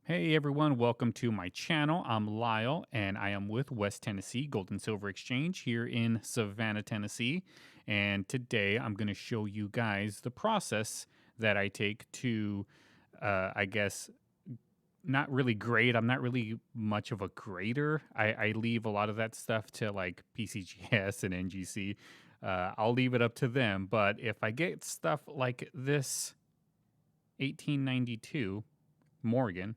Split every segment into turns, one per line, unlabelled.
Hey everyone, welcome to my channel. I'm Lyle and I am with West Tennessee Gold and Silver Exchange here in Savannah, Tennessee. And today I'm going to show you guys the process that I take to, I guess, not really grade. I'm not really much of a grader. I leave a lot of that stuff to like PCGS and NGC. I'll leave it up to them. But if I get stuff like this 1892 Morgan,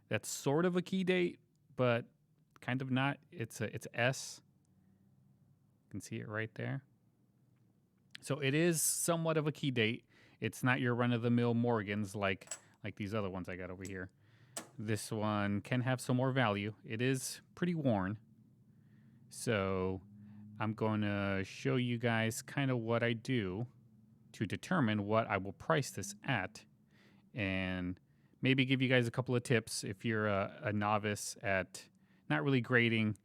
that's sort of a key date, but kind of not. It's S. You can see it right there. So it is somewhat of a key date. It's not your run of the mill Morgans like these other ones I got over here. This one can have some more value. It is pretty worn. So I'm going to show you guys kind of what I do to determine what I will price this at, and maybe give you guys a couple of tips if you're a novice at not really grading.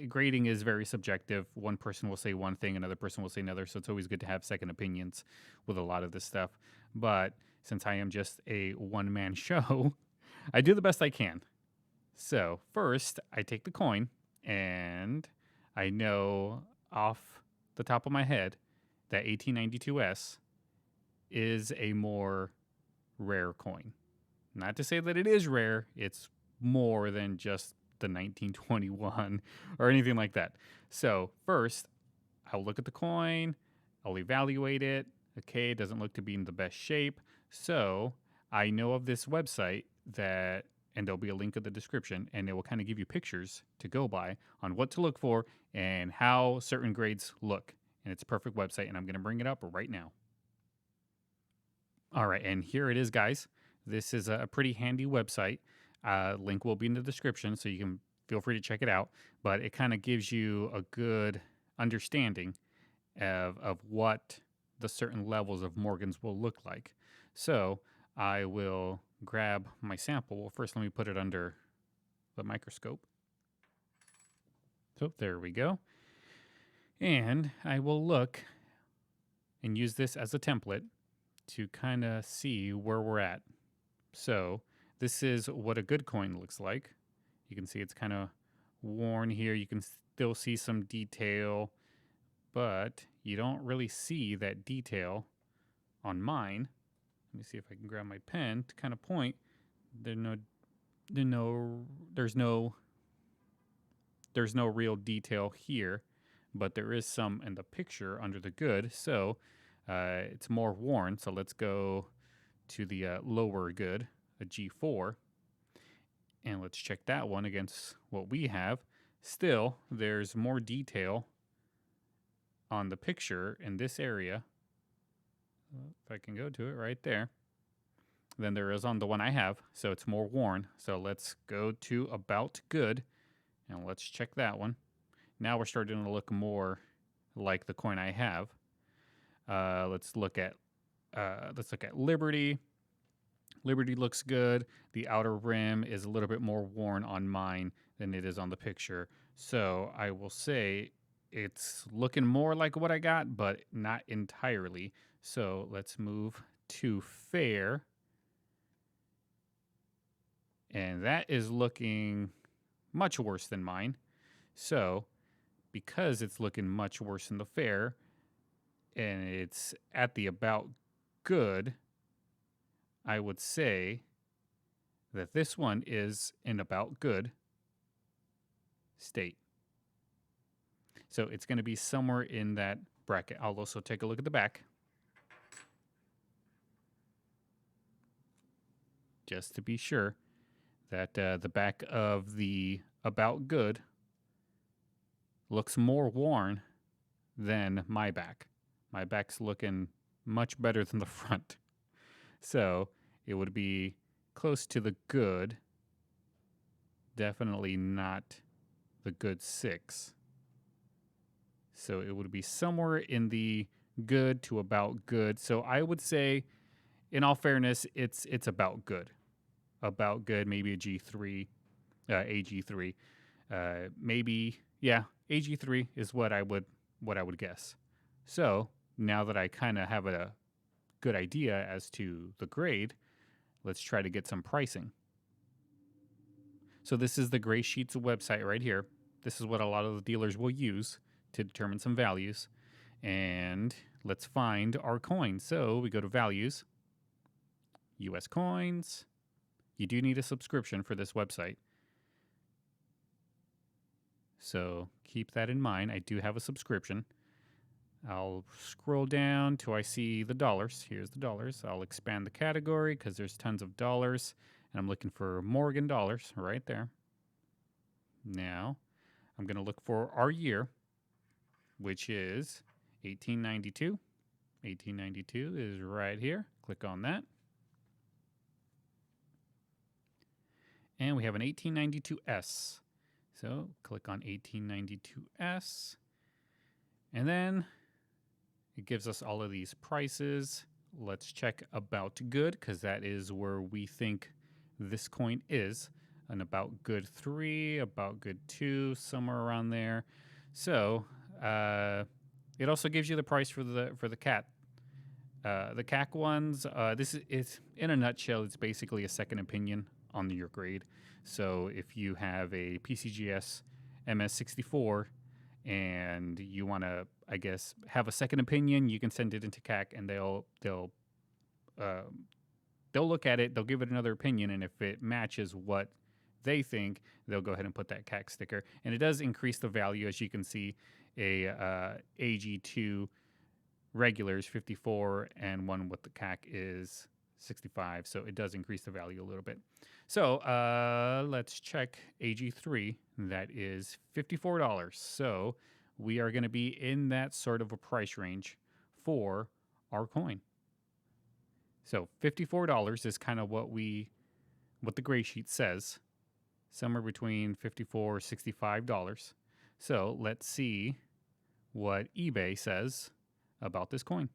Grading is very subjective. One person will say one thing, another person will say another, so it's always good to have second opinions with a lot of this stuff. But since I am just a one-man show, I do the best I can. So first, I take the coin, and I know off the top of my head that 1892S is a more rare coin. Not to say that it is rare, it's more than just the 1921 or anything like that. So, first, I'll look at the coin, I'll evaluate it. Okay, it doesn't look to be in the best shape. So, I know of this website that, and there'll be a link in the description, and it will kind of give you pictures to go by on what to look for and how certain grades look. And it's a perfect website, and I'm going to bring it up right now. All right, and here it is, guys. This is a pretty handy website. Link will be in the description, so you can feel free to check it out. But it kind of gives you a good understanding of what the certain levels of Morgans will look like. So I will grab my sample. Well, first let me put it under the microscope. So there we go. And I will look and use this as a template to kind of see where we're at. So this is what a good coin looks like. You can see it's kind of worn here. You can still see some detail, but you don't really see that detail on mine. Let me see if I can grab my pen to kind of point. There's no real detail here, but there is some in the picture under the good. So it's more worn. So let's go to the lower good, a G4, and let's check that one against what we have. Still, there's more detail on the picture in this area, if I can go to it right there, than there is on the one I have. So it's more worn. So let's go to about good, and let's check that one. Now we're starting to look more like the coin I have. Let's look at Liberty. Liberty looks good. The outer rim is a little bit more worn on mine than it is on the picture. So I will say it's looking more like what I got, but not entirely. So let's move to fair. And that is looking much worse than mine. So because it's looking much worse than the fair, and it's at the about good, I would say that this one is in about good state. So it's going to be somewhere in that bracket. I'll also take a look at the back, just to be sure that the back of the about good looks more worn than my back. My back's looking much better than the front. So it would be close to the good. Definitely not the good 6. So it would be somewhere in the good to about good. So I would say, in all fairness, it's about good. About good, maybe a G3, AG3. Maybe, yeah, AG3 is what I would guess. So now that I kind of have a good idea as to the grade, let's try to get some pricing. So this is the Gray Sheets website right here. This is what a lot of the dealers will use to determine some values. And let's find our coin. So we go to values, US coins. You do need a subscription for this website. So keep that in mind. I do have a subscription. I'll scroll down till I see the dollars. Here's the dollars. I'll expand the category because there's tons of dollars. And I'm looking for Morgan dollars right there. Now, I'm going to look for our year, which is 1892. 1892 is right here. Click on that. And we have an 1892S. So click on 1892S. And then it gives us all of these prices. Let's check About Good because that is where we think this coin is. An About Good 3, About Good 2, somewhere around there. So it also gives you the price for the cat. The CAC ones, this is in a nutshell, it's basically a second opinion on your grade. So if you have a PCGS MS64 and you want to, I guess, have a second opinion, you can send it into CAC and they'll look at it, they'll give it another opinion, and if it matches what they think, they'll go ahead and put that CAC sticker. And it does increase the value, as you can see, a AG2 regular is 54 and one with the CAC is 65, so it does increase the value a little bit. So let's check AG3. That is $54. So we are going to be in that sort of a price range for our coin. So $54 is kind of what the Gray Sheet says, somewhere between $54 $65. So let's see what eBay says about this coin.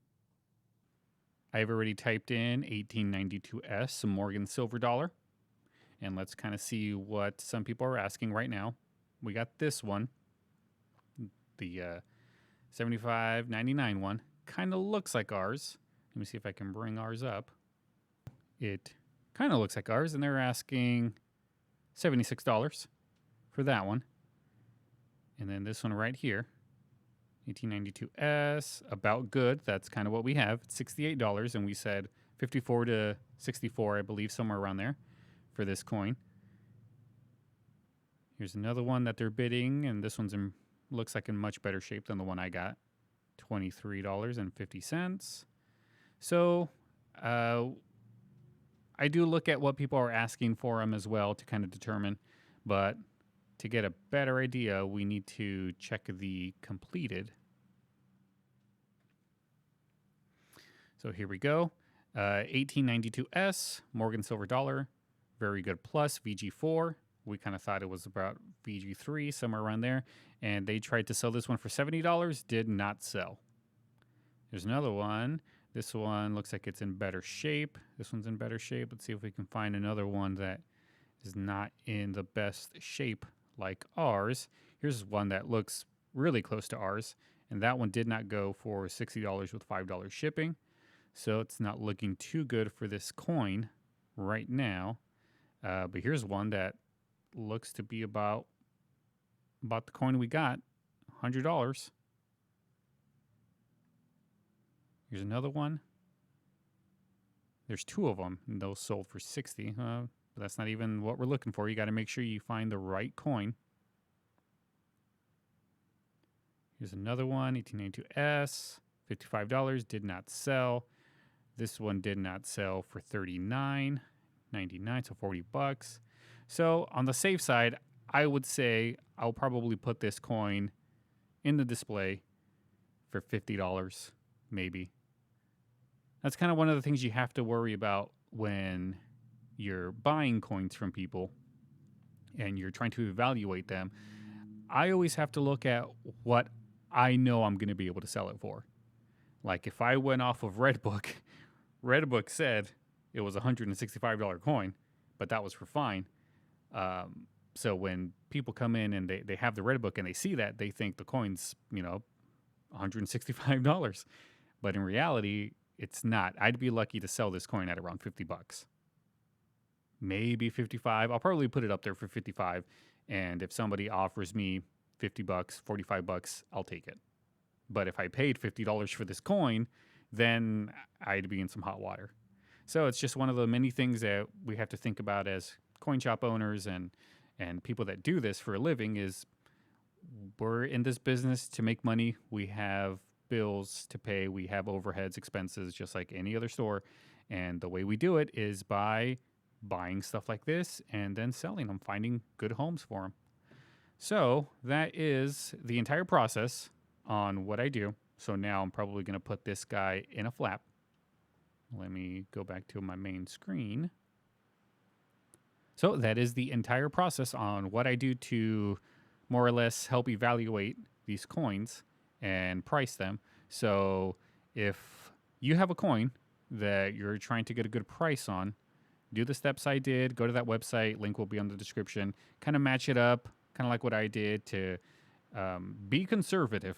I've already typed in 1892S, some Morgan silver dollar, and let's kind of see what some people are asking right now. We got this one, the 75.99 one. Kind of looks like ours. Let me see if I can bring ours up. It kind of looks like ours, and they're asking $76 for that one. And then this one right here, 1892S, About Good. That's kind of what we have. It's $68, and we said 54 to 64, I believe, somewhere around there for this coin. Here's another one that they're bidding, and this one's looks like in much better shape than the one I got, $23.50. So I do look at what people are asking for them as well to kind of determine, but to get a better idea, we need to check the completed. So here we go. 1892S, Morgan silver dollar, very good plus, VG4. We kind of thought it was about VG3, somewhere around there. And they tried to sell this one for $70, did not sell. There's another one. This one looks like it's in better shape. This one's in better shape. Let's see if we can find another one that is not in the best shape like ours. Here's one that looks really close to ours, and that one did not go for $60 with $5 shipping. So it's not looking too good for this coin right now. But here's one that looks to be about the coin we got, $100. Here's another one. There's two of them, and those sold for $60. But that's not even what we're looking for. You got to make sure you find the right coin. Here's another one, 1892S, $55, did not sell. This one did not sell for $39.99, so $40. So on the safe side, I would say I'll probably put this coin in the display for $50, maybe. That's kind of one of the things you have to worry about when you're buying coins from people and you're trying to evaluate them. I always have to look at what I know I'm going to be able to sell it for. Like if I went off of Redbook, Redbook said it was a $165 coin, but that was for fine. So when people come in and they have the Redbook and they see that, they think the coin's, $165. But in reality, it's not. I'd be lucky to sell this coin at around $50. maybe 55. I'll probably put it up there for 55. And if somebody offers me 50 bucks, 45 bucks, I'll take it. But if I paid $50 for this coin, then I'd be in some hot water. So it's just one of the many things that we have to think about as coin shop owners and people that do this for a living is we're in this business to make money. We have bills to pay. We have overheads, expenses, just like any other store. And the way we do it is by buying stuff like this and then selling them, finding good homes for them. So that is the entire process on what I do. So now I'm probably going to put this guy in a flap. Let me go back to my main screen. So that is the entire process on what I do to more or less help evaluate these coins and price them. So if you have a coin that you're trying to get a good price on, do the steps I did, go to that website, link will be on the description, kind of match it up, kind of like what I did to be conservative.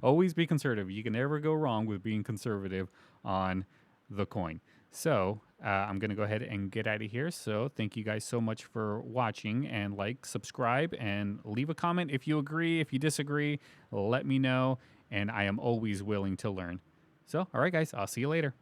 Always be conservative. You can never go wrong with being conservative on the coin. So I'm going to go ahead and get out of here. So thank you guys so much for watching, and like, subscribe, and leave a comment if you agree. If you disagree, let me know. And I am always willing to learn. So, all right, guys, I'll see you later.